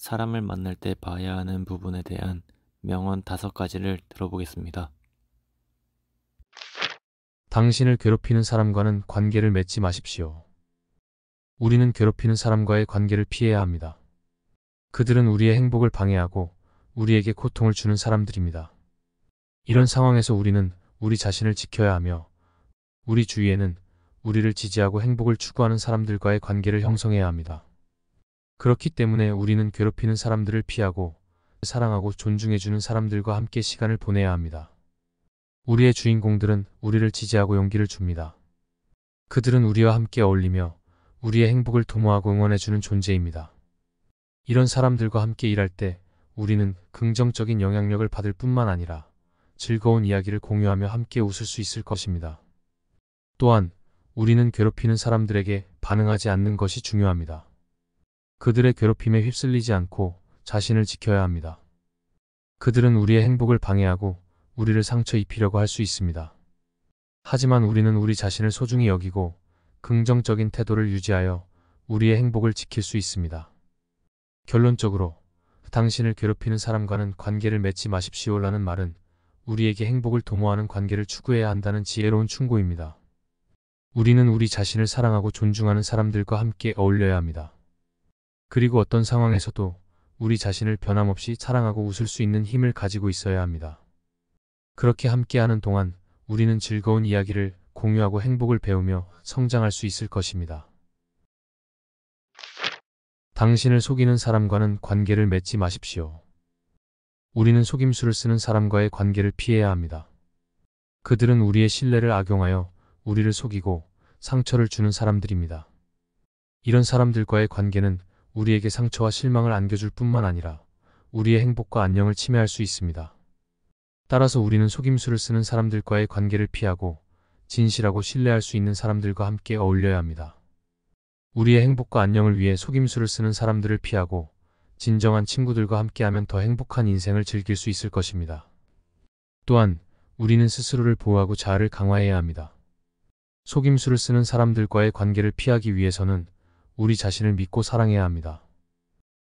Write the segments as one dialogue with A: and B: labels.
A: 사람을 만날 때 봐야 하는 부분에 대한 명언 5가지를 들어보겠습니다.
B: 당신을 괴롭히는 사람과는 관계를 맺지 마십시오. 우리는 괴롭히는 사람과의 관계를 피해야 합니다. 그들은 우리의 행복을 방해하고 우리에게 고통을 주는 사람들입니다. 이런 상황에서 우리는 우리 자신을 지켜야 하며 우리 주위에는 우리를 지지하고 행복을 추구하는 사람들과의 관계를 형성해야 합니다. 그렇기 때문에 우리는 괴롭히는 사람들을 피하고 사랑하고 존중해주는 사람들과 함께 시간을 보내야 합니다. 우리의 주인공들은 우리를 지지하고 용기를 줍니다. 그들은 우리와 함께 어울리며 우리의 행복을 도모하고 응원해주는 존재입니다. 이런 사람들과 함께 일할 때 우리는 긍정적인 영향력을 받을 뿐만 아니라 즐거운 이야기를 공유하며 함께 웃을 수 있을 것입니다. 또한 우리는 괴롭히는 사람들에게 반응하지 않는 것이 중요합니다. 그들의 괴롭힘에 휩쓸리지 않고 자신을 지켜야 합니다. 그들은 우리의 행복을 방해하고 우리를 상처 입히려고 할 수 있습니다. 하지만 우리는 우리 자신을 소중히 여기고 긍정적인 태도를 유지하여 우리의 행복을 지킬 수 있습니다. 결론적으로 당신을 괴롭히는 사람과는 관계를 맺지 마십시오라는 말은 우리에게 행복을 도모하는 관계를 추구해야 한다는 지혜로운 충고입니다. 우리는 우리 자신을 사랑하고 존중하는 사람들과 함께 어울려야 합니다. 그리고 어떤 상황에서도 우리 자신을 변함없이 사랑하고 웃을 수 있는 힘을 가지고 있어야 합니다. 그렇게 함께하는 동안 우리는 즐거운 이야기를 공유하고 행복을 배우며 성장할 수 있을 것입니다. 당신을 속이는 사람과는 관계를 맺지 마십시오. 우리는 속임수를 쓰는 사람과의 관계를 피해야 합니다. 그들은 우리의 신뢰를 악용하여 우리를 속이고 상처를 주는 사람들입니다. 이런 사람들과의 관계는 우리에게 상처와 실망을 안겨줄 뿐만 아니라 우리의 행복과 안녕을 침해할 수 있습니다. 따라서 우리는 속임수를 쓰는 사람들과의 관계를 피하고 진실하고 신뢰할 수 있는 사람들과 함께 어울려야 합니다. 우리의 행복과 안녕을 위해 속임수를 쓰는 사람들을 피하고 진정한 친구들과 함께하면 더 행복한 인생을 즐길 수 있을 것입니다. 또한 우리는 스스로를 보호하고 자아를 강화해야 합니다. 속임수를 쓰는 사람들과의 관계를 피하기 위해서는 우리 자신을 믿고 사랑해야 합니다.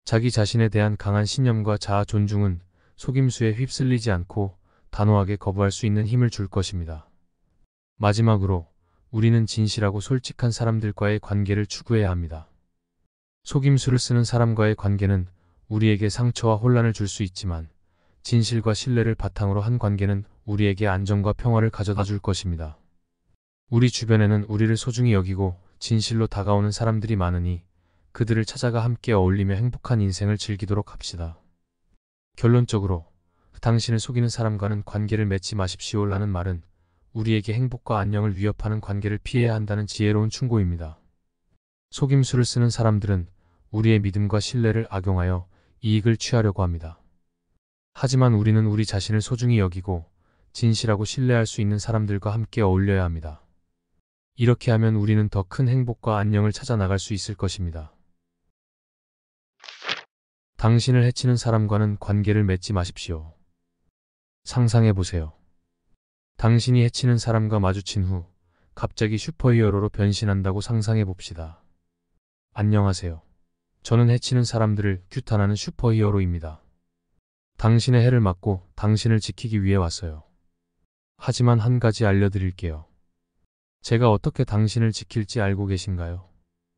B: 자기 자신에 대한 강한 신념과 자아 존중은 속임수에 휩쓸리지 않고 단호하게 거부할 수 있는 힘을 줄 것입니다. 마지막으로 우리는 진실하고 솔직한 사람들과의 관계를 추구해야 합니다. 속임수를 쓰는 사람과의 관계는 우리에게 상처와 혼란을 줄 수 있지만 진실과 신뢰를 바탕으로 한 관계는 우리에게 안정과 평화를 가져다 줄 것입니다. 우리 주변에는 우리를 소중히 여기고 진실로 다가오는 사람들이 많으니 그들을 찾아가 함께 어울리며 행복한 인생을 즐기도록 합시다. 결론적으로 당신을 속이는 사람과는 관계를 맺지 마십시오라는 말은 우리에게 행복과 안녕을 위협하는 관계를 피해야 한다는 지혜로운 충고입니다. 속임수를 쓰는 사람들은 우리의 믿음과 신뢰를 악용하여 이익을 취하려고 합니다. 하지만 우리는 우리 자신을 소중히 여기고 진실하고 신뢰할 수 있는 사람들과 함께 어울려야 합니다. 이렇게 하면 우리는 더 큰 행복과 안녕을 찾아 나갈 수 있을 것입니다. 당신을 해치는 사람과는 관계를 맺지 마십시오. 상상해 보세요. 당신이 해치는 사람과 마주친 후 갑자기 슈퍼히어로로 변신한다고 상상해 봅시다. 안녕하세요. 저는 해치는 사람들을 규탄하는 슈퍼히어로입니다. 당신의 해를 막고 당신을 지키기 위해 왔어요. 하지만 한 가지 알려드릴게요. 제가 어떻게 당신을 지킬지 알고 계신가요?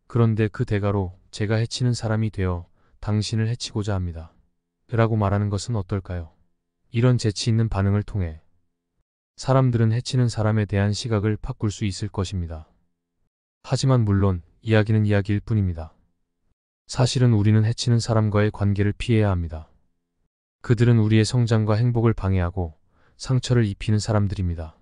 B: 그런데 그 대가로 제가 해치는 사람이 되어 당신을 해치고자 합니다. 라고 말하는 것은 어떨까요? 이런 재치 있는 반응을 통해 사람들은 해치는 사람에 대한 시각을 바꿀 수 있을 것입니다. 하지만 물론 이야기는 이야기일 뿐입니다. 사실은 우리는 해치는 사람과의 관계를 피해야 합니다. 그들은 우리의 성장과 행복을 방해하고 상처를 입히는 사람들입니다.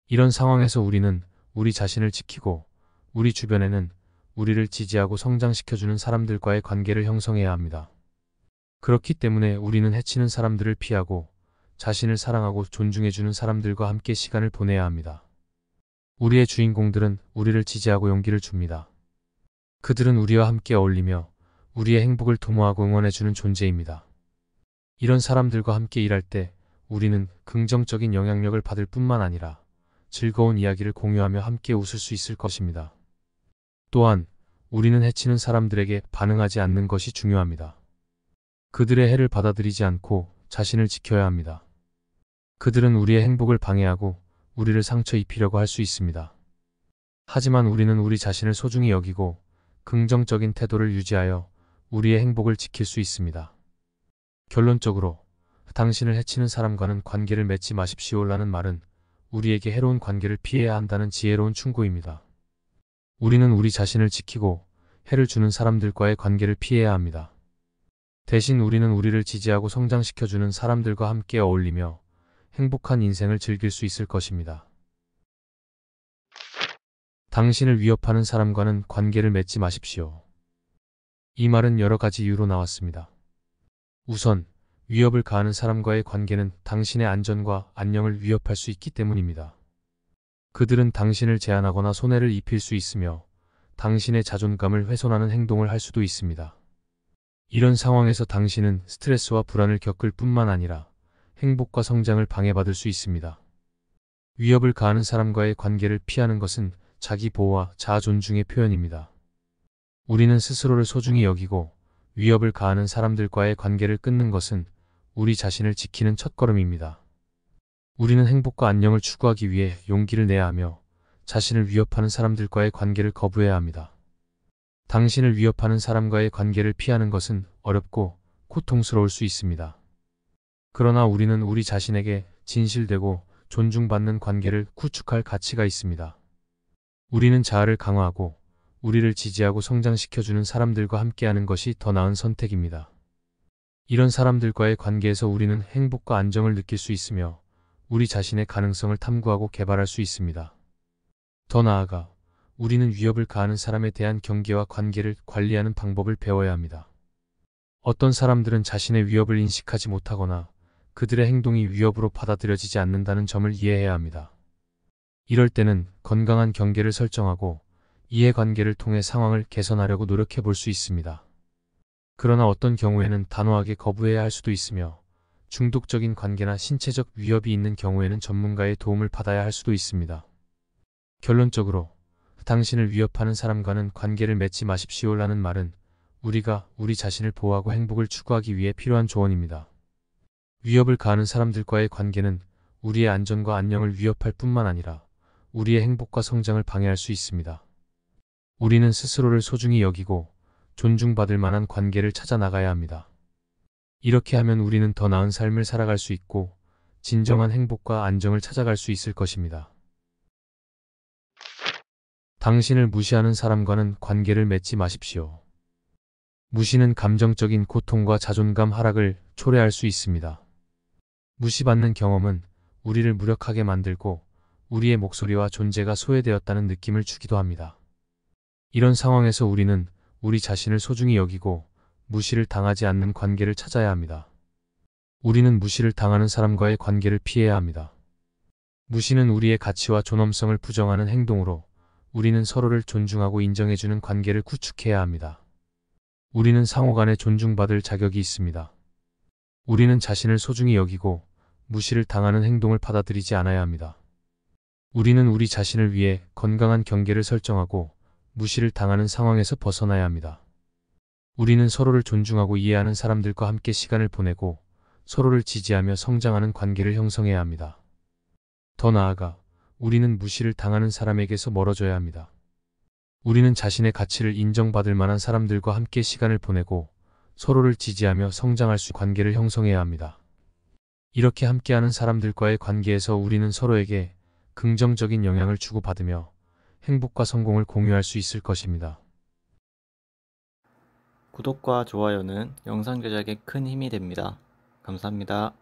B: 이런 상황에서 우리는 우리 자신을 지키고 우리 주변에는 우리를 지지하고 성장시켜주는 사람들과의 관계를 형성해야 합니다. 그렇기 때문에 우리는 해치는 사람들을 피하고 자신을 사랑하고 존중해주는 사람들과 함께 시간을 보내야 합니다. 우리의 주인공들은 우리를 지지하고 용기를 줍니다. 그들은 우리와 함께 어울리며 우리의 행복을 도모하고 응원해주는 존재입니다. 이런 사람들과 함께 일할 때 우리는 긍정적인 영향력을 받을 뿐만 아니라 즐거운 이야기를 공유하며 함께 웃을 수 있을 것입니다. 또한 우리는 해치는 사람들에게 반응하지 않는 것이 중요합니다. 그들의 해를 받아들이지 않고 자신을 지켜야 합니다. 그들은 우리의 행복을 방해하고 우리를 상처 입히려고 할 수 있습니다. 하지만 우리는 우리 자신을 소중히 여기고 긍정적인 태도를 유지하여 우리의 행복을 지킬 수 있습니다. 결론적으로 당신을 해치는 사람과는 관계를 맺지 마십시오라는 말은 우리에게 해로운 관계를 피해야 한다는 지혜로운 충고입니다. 우리는 우리 자신을 지키고 해를 주는 사람들과의 관계를 피해야 합니다. 대신 우리는 우리를 지지하고 성장시켜주는 사람들과 함께 어울리며 행복한 인생을 즐길 수 있을 것입니다. 당신을 위협하는 사람과는 관계를 맺지 마십시오. 이 말은 여러 가지 이유로 나왔습니다. 우선, 위협을 가하는 사람과의 관계는 당신의 안전과 안녕을 위협할 수 있기 때문입니다. 그들은 당신을 제한하거나 손해를 입힐 수 있으며 당신의 자존감을 훼손하는 행동을 할 수도 있습니다. 이런 상황에서 당신은 스트레스와 불안을 겪을 뿐만 아니라 행복과 성장을 방해받을 수 있습니다. 위협을 가하는 사람과의 관계를 피하는 것은 자기 보호와 자아 존중의 표현입니다. 우리는 스스로를 소중히 여기고 위협을 가하는 사람들과의 관계를 끊는 것은 우리 자신을 지키는 첫걸음입니다. 우리는 행복과 안녕을 추구하기 위해 용기를 내야 하며 자신을 위협하는 사람들과의 관계를 거부해야 합니다. 당신을 위협하는 사람과의 관계를 피하는 것은 어렵고 고통스러울 수 있습니다. 그러나 우리는 우리 자신에게 진실되고 존중받는 관계를 구축할 가치가 있습니다. 우리는 자아를 강화하고 우리를 지지하고 성장시켜주는 사람들과 함께하는 것이 더 나은 선택입니다. 이런 사람들과의 관계에서 우리는 행복과 안정을 느낄 수 있으며 우리 자신의 가능성을 탐구하고 개발할 수 있습니다. 더 나아가 우리는 위협을 가하는 사람에 대한 경계와 관계를 관리하는 방법을 배워야 합니다. 어떤 사람들은 자신의 위협을 인식하지 못하거나 그들의 행동이 위협으로 받아들여지지 않는다는 점을 이해해야 합니다. 이럴 때는 건강한 경계를 설정하고 이해관계를 통해 상황을 개선하려고 노력해 볼 수 있습니다. 그러나 어떤 경우에는 단호하게 거부해야 할 수도 있으며 중독적인 관계나 신체적 위협이 있는 경우에는 전문가의 도움을 받아야 할 수도 있습니다. 결론적으로 당신을 위협하는 사람과는 관계를 맺지 마십시오라는 말은 우리가 우리 자신을 보호하고 행복을 추구하기 위해 필요한 조언입니다. 위협을 가하는 사람들과의 관계는 우리의 안전과 안녕을 위협할 뿐만 아니라 우리의 행복과 성장을 방해할 수 있습니다. 우리는 스스로를 소중히 여기고 존중받을 만한 관계를 찾아 나가야 합니다. 이렇게 하면 우리는 더 나은 삶을 살아갈 수 있고 진정한 행복과 안정을 찾아갈 수 있을 것입니다. 당신을 무시하는 사람과는 관계를 맺지 마십시오. 무시는 감정적인 고통과 자존감 하락을 초래할 수 있습니다. 무시받는 경험은 우리를 무력하게 만들고 우리의 목소리와 존재가 소외되었다는 느낌을 주기도 합니다. 이런 상황에서 우리는 우리 자신을 소중히 여기고 무시를 당하지 않는 관계를 찾아야 합니다. 우리는 무시를 당하는 사람과의 관계를 피해야 합니다. 무시는 우리의 가치와 존엄성을 부정하는 행동으로 우리는 서로를 존중하고 인정해주는 관계를 구축해야 합니다. 우리는 상호 간에 존중받을 자격이 있습니다. 우리는 자신을 소중히 여기고 무시를 당하는 행동을 받아들이지 않아야 합니다. 우리는 우리 자신을 위해 건강한 경계를 설정하고 무시를 당하는 상황에서 벗어나야 합니다. 우리는 서로를 존중하고 이해하는 사람들과 함께 시간을 보내고 서로를 지지하며 성장하는 관계를 형성해야 합니다. 더 나아가 우리는 무시를 당하는 사람에게서 멀어져야 합니다. 우리는 자신의 가치를 인정받을 만한 사람들과 함께 시간을 보내고 서로를 지지하며 성장할 수 있는 관계를 형성해야 합니다. 이렇게 함께하는 사람들과의 관계에서 우리는 서로에게 긍정적인 영향을 주고받으며 행복과 성공을 공유할 수 있을 것입니다.
A: 구독과 좋아요는 영상 제작에 큰 힘이 됩니다. 감사합니다.